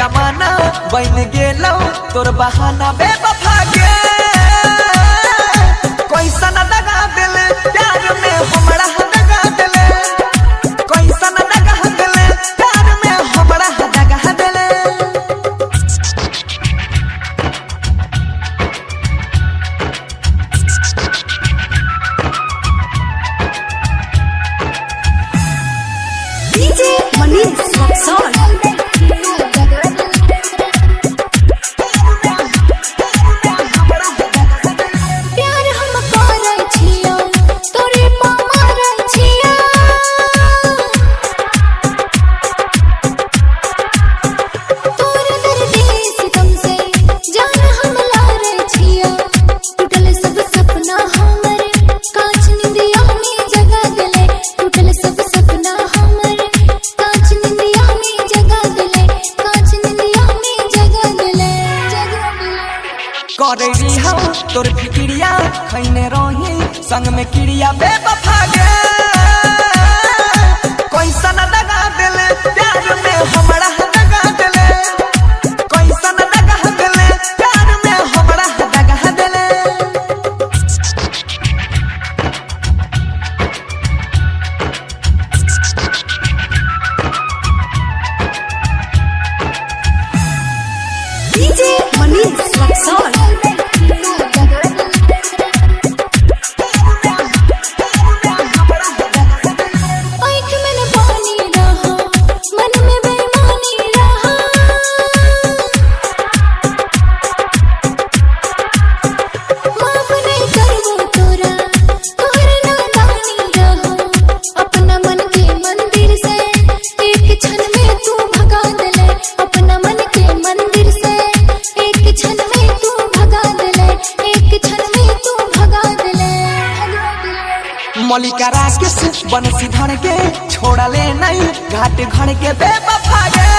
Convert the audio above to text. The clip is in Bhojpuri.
जमाना बन गेलो तोर बहाना बेवफा गे कैसा न दगा दिल प्यार में हमरा दगा दिल कैसा न दगा दिल प्यार में हमरा दगा दिल DJ Manish Roxon करेरी हो तोर फिक्रिया खैने रही संग में क्रिया बेवफा गे कैसा न दगा दिल प्यार में हमरा दगा दिल कैसा न दगा दिल प्यार में हमरा दगा दिल DJ Manish Roxon मलिका राकेश बंसी धर के छोड़ा ले नहीं घाट घर के बेवफा गे